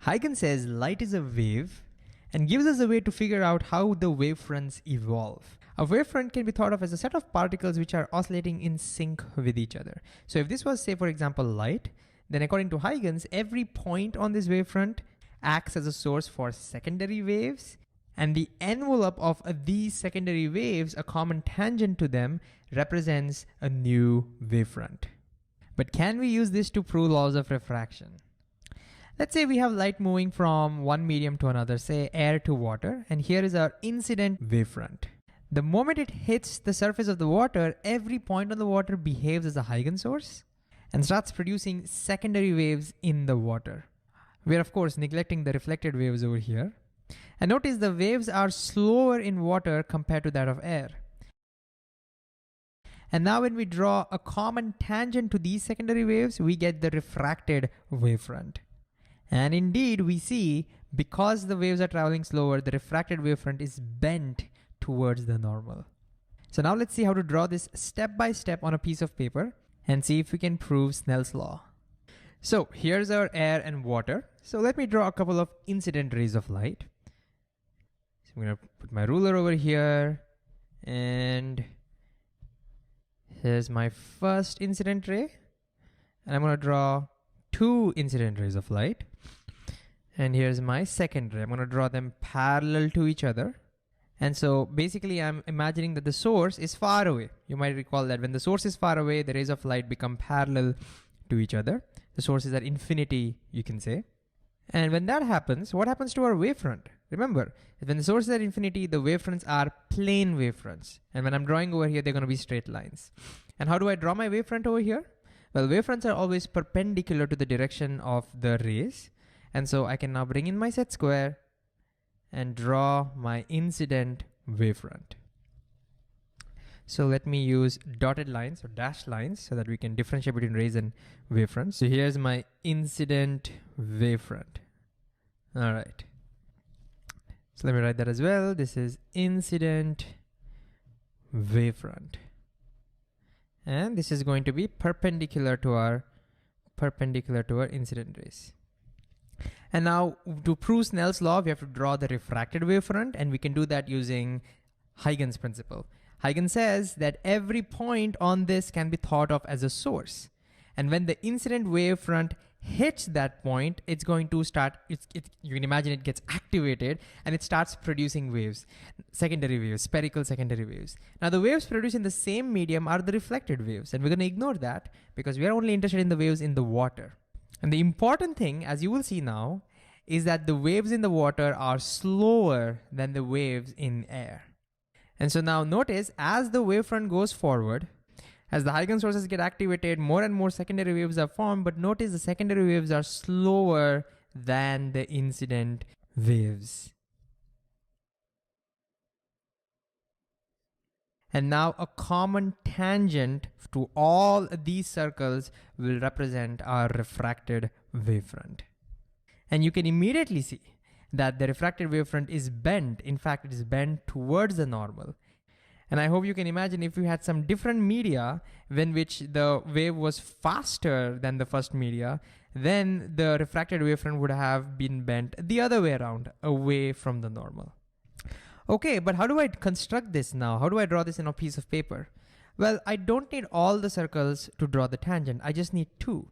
Huygen says light is a wave and gives us a way to figure out how the wavefronts evolve. A wavefront can be thought of as a set of particles which are oscillating in sync with each other. So if this was, say, for example, light, then according to Huygens, every point on this wavefront acts as a source for secondary waves, and the envelope of these secondary waves, a common tangent to them, represents a new wavefront. But can we use this to prove laws of refraction? Let's say we have light moving from one medium to another, say air to water, and here is our incident wavefront. The moment it hits the surface of the water, every point on the water behaves as a Huygen source and starts producing secondary waves in the water. We are of course neglecting the reflected waves over here. And notice the waves are slower in water compared to that of air. And now when we draw a common tangent to these secondary waves, we get the refracted wavefront. And indeed we see, because the waves are traveling slower, the refracted wavefront is bent towards the normal. So now let's see how to draw this step by step on a piece of paper and see if we can prove Snell's law. So here's our air and water. So let me draw a couple of incident rays of light. So I'm gonna put my ruler over here, and here's my first incident ray. And I'm gonna draw two incident rays of light. And here's my second ray. I'm gonna draw them parallel to each other. And so basically I'm imagining that the source is far away. You might recall that when the source is far away, the rays of light become parallel to each other. The source is at infinity, you can say. And when that happens, what happens to our wavefront? Remember, when the source is at infinity, the wavefronts are plane wavefronts. And when I'm drawing over here, they're gonna be straight lines. And how do I draw my wavefront over here? Well, wavefronts are always perpendicular to the direction of the rays. And so I can now bring in my set square and draw my incident wavefront. So let me use dotted lines or dashed lines so that we can differentiate between rays and wavefronts. So here's my incident wavefront. All right. So let me write that as well. This is incident wavefront. And this is going to be perpendicular to our incident rays. And now to prove Snell's law, we have to draw the refracted wavefront, and we can do that using Huygens principle. Huygens says that every point on this can be thought of as a source. And when the incident wavefront hits that point, it's going to start, you can imagine it gets activated and it starts producing waves, secondary waves, spherical secondary waves. Now the waves produced in the same medium are the reflected waves, and we're going to ignore that because we are only interested in the waves in the water. And the important thing, as you will see now, is that the waves in the water are slower than the waves in air. And so now notice, as the wavefront goes forward, as the Huygens sources get activated, more and more secondary waves are formed, but notice the secondary waves are slower than the incident waves. And now a common tangent to all these circles will represent our refracted wavefront. And you can immediately see that the refracted wavefront is bent. In fact, it is bent towards the normal. And I hope you can imagine if we had some different media in which the wave was faster than the first media, then the refracted wavefront would have been bent the other way around, away from the normal. Okay, but how do I construct this now? How do I draw this in a piece of paper? Well, I don't need all the circles to draw the tangent. I just need two.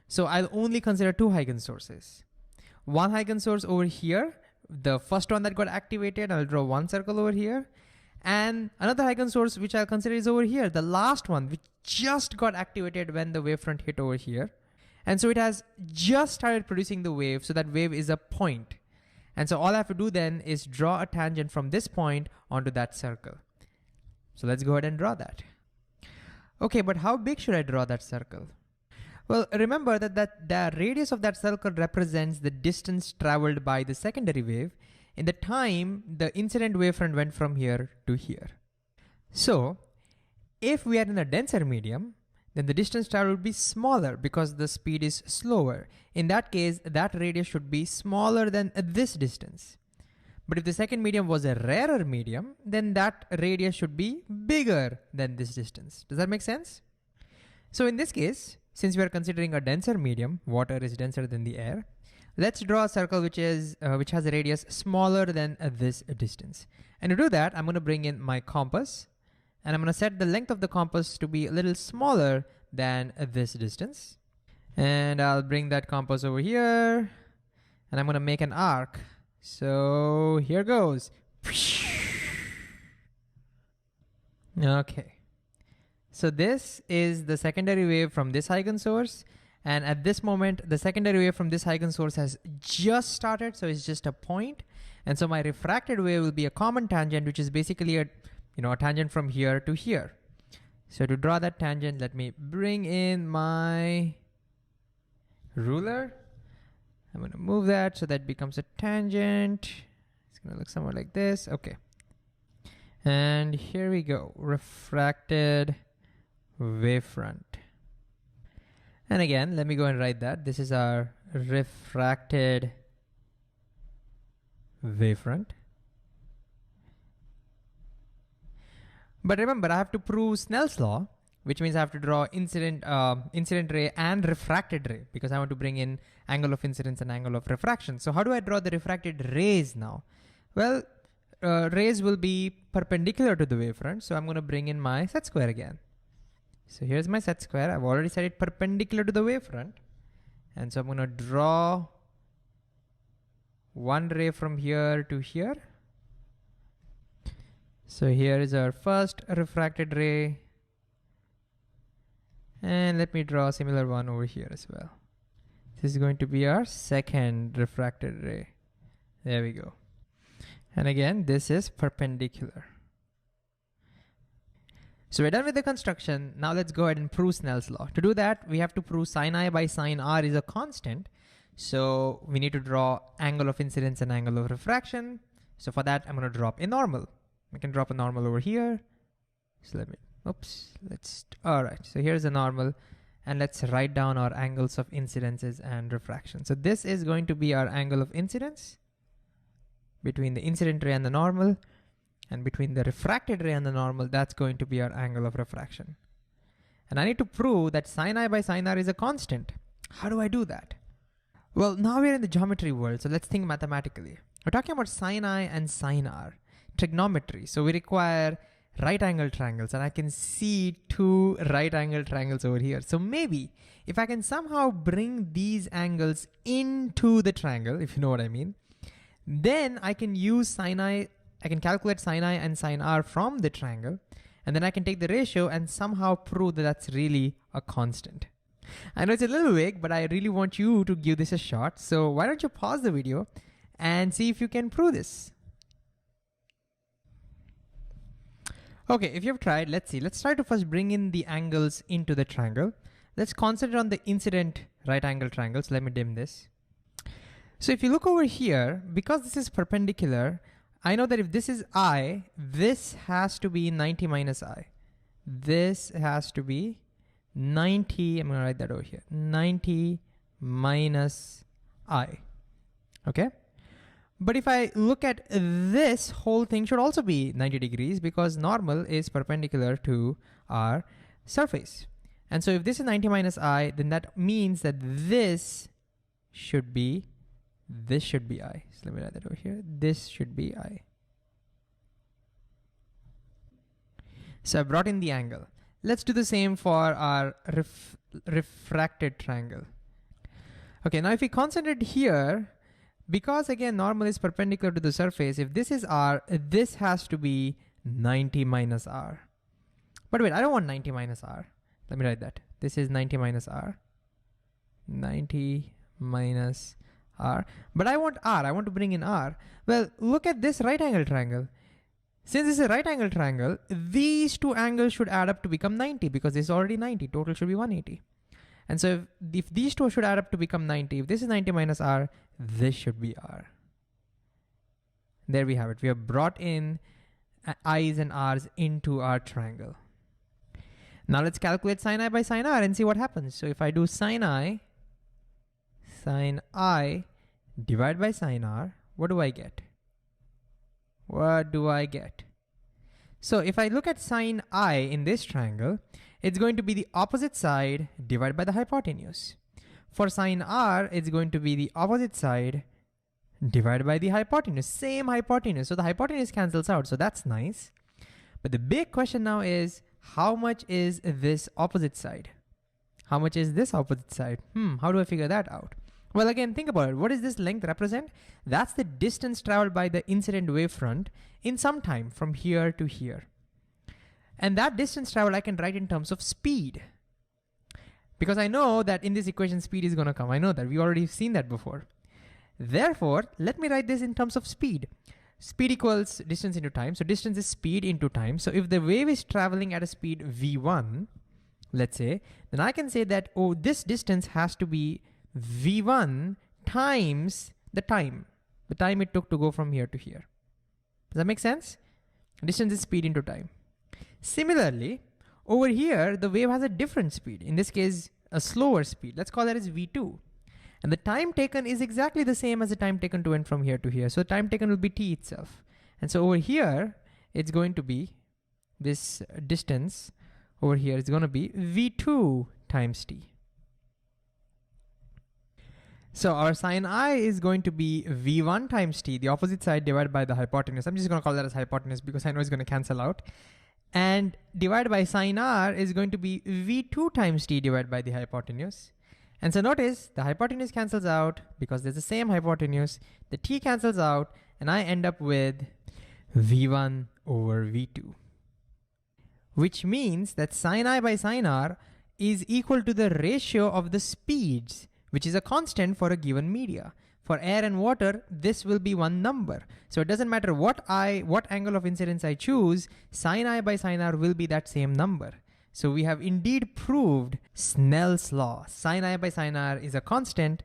So I'll only consider two Huygens sources. One Huygens source over here, the first one that got activated, I'll draw one circle over here. And another Huygens source which I'll consider is over here, the last one, which just got activated when the wavefront hit over here. And so it has just started producing the wave, so that wave is a point. And so all I have to do then is draw a tangent from this point onto that circle. So let's go ahead and draw that. Okay, but how big should I draw that circle? Well, remember that the radius of that circle represents the distance traveled by the secondary wave in the time the incident wavefront went from here to here. So if we are in a denser medium, then the distance traveled would be smaller because the speed is slower. In that case, that radius should be smaller than this distance. But if the second medium was a rarer medium, then that radius should be bigger than this distance. Does that make sense? So in this case, since we are considering a denser medium, water is denser than the air, Let's draw a circle which has a radius smaller than this distance. And to do that, I'm going to bring in my compass, and I'm going to set the length of the compass to be a little smaller than this distance. And I'll bring that compass over here, and I'm going to make an arc. So here goes. Okay. So this is the secondary wave from this Huygen source. And at this moment, the secondary wave from this Huygen source has just started, so it's just a point. And so my refracted wave will be a common tangent, which is basically a tangent from here to here. So to draw that tangent, let me bring in my ruler. I'm going to move that so that becomes a tangent. It's going to look somewhere like this. Okay. And here we go. Refracted wavefront. And again, let me go and write that. This is our refracted wavefront. But remember, I have to prove Snell's law, which means I have to draw incident ray and refracted ray, because I want to bring in angle of incidence and angle of refraction. So how do I draw the refracted rays now? Well, rays will be perpendicular to the wavefront, so I'm going to bring in my set square again. So here's my set square. I've already set it perpendicular to the wavefront. And so I'm going to draw one ray from here to here. So here is our first refracted ray. And let me draw a similar one over here as well. This is going to be our second refracted ray. There we go. And again, this is perpendicular. So we're done with the construction. Now let's go ahead and prove Snell's law. To do that, we have to prove sin I by sin R is a constant. So we need to draw angle of incidence and angle of refraction. So for that, I'm going to drop a normal. We can drop a normal over here. So all right. So here's a normal, and let's write down our angles of incidences and refraction. So this is going to be our angle of incidence between the incident ray and the normal. And between the refracted ray and the normal, that's going to be our angle of refraction. And I need to prove that sin I by sin R is a constant. How do I do that? Well, now we're in the geometry world, so let's think mathematically. We're talking about sin I and sin R, trigonometry. So we require right angle triangles, and I can see two right angle triangles over here. So maybe if I can somehow bring these angles into the triangle, if you know what I mean, then I can use I can calculate sin I and sin R from the triangle, and then I can take the ratio and somehow prove that that's really a constant. I know it's a little vague, but I really want you to give this a shot. So why don't you pause the video and see if you can prove this. Okay, if you've tried, let's see. Let's try to first bring in the angles into the triangle. Let's concentrate on the incident right angle triangle. So let me dim this. So if you look over here, because this is perpendicular, I know that if this is I, this has to be 90 minus I. This has to be 90, I'm gonna write that over here, 90 minus I, okay? But if I look at this, whole thing should also be 90 degrees because normal is perpendicular to our surface. And so if this is 90 minus I, then that means that this should be I. So let me write that over here. This should be I. So I brought in the angle. Let's do the same for our refracted triangle. Okay, now if we concentrate here, because again, normal is perpendicular to the surface, if this is R, this has to be 90 minus R. But wait, I don't want 90 minus R. Let me write that. This is 90 minus R. 90 minus R. But I want R. I want to bring in R. Well, look at this right angle triangle. Since this is a right angle triangle, these two angles should add up to become 90 because this is already 90. Total should be 180. And so if these two should add up to become 90, if this is 90 minus R, this should be R. There we have it. We have brought in I's and R's into our triangle. Now let's calculate sin I by sin R and see what happens. So if I do sin I divided by sin R, what do I get? What do I get? So if I look at sin I in this triangle, it's going to be the opposite side divided by the hypotenuse. For sine r, it's going to be the opposite side divided by the hypotenuse, same hypotenuse. So the hypotenuse cancels out, so that's nice. But the big question now is, how much is this opposite side? How much is this opposite side? How do I figure that out? Well, again, think about it. What does this length represent? That's the distance traveled by the incident wavefront in some time from here to here. And that distance traveled I can write in terms of speed. Because I know that in this equation, speed is gonna come. I know that, we've already seen that before. Therefore, let me write this in terms of speed. Speed equals distance into time. So distance is speed into time. So if the wave is traveling at a speed v1, let's say, then I can say that, oh, this distance has to be v1 times the time it took to go from here to here. Does that make sense? Distance is speed into time. Similarly, over here, the wave has a different speed. In this case, a slower speed. Let's call that as v2. And the time taken is exactly the same as the time taken to went from here to here. So time taken will be t itself. And so over here, it's going to be this distance over here is going to be v2 times t. So our sine I is going to be v1 times t, the opposite side divided by the hypotenuse. I'm just going to call that as hypotenuse because I know it's going to cancel out. And divided by sine r is going to be v2 times t divided by the hypotenuse. And so notice the hypotenuse cancels out because there's the same hypotenuse. The t cancels out and I end up with v1 over v2. Which means that sine I by sine r is equal to the ratio of the speeds, which is a constant for a given media. For air and water, this will be one number. So it doesn't matter what angle of incidence I choose, sine I by sine r will be that same number. So we have indeed proved Snell's law. Sine I by sine r is a constant,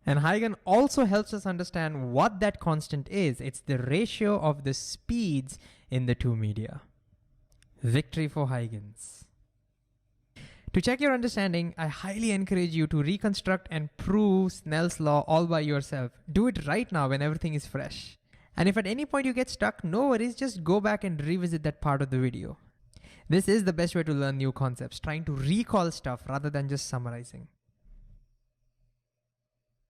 and Huygen also helps us understand what that constant is. It's the ratio of the speeds in the two media. Victory for Huygens. To check your understanding, I highly encourage you to reconstruct and prove Snell's law all by yourself. Do it right now when everything is fresh. And if at any point you get stuck, no worries, just go back and revisit that part of the video. This is the best way to learn new concepts, trying to recall stuff rather than just summarizing.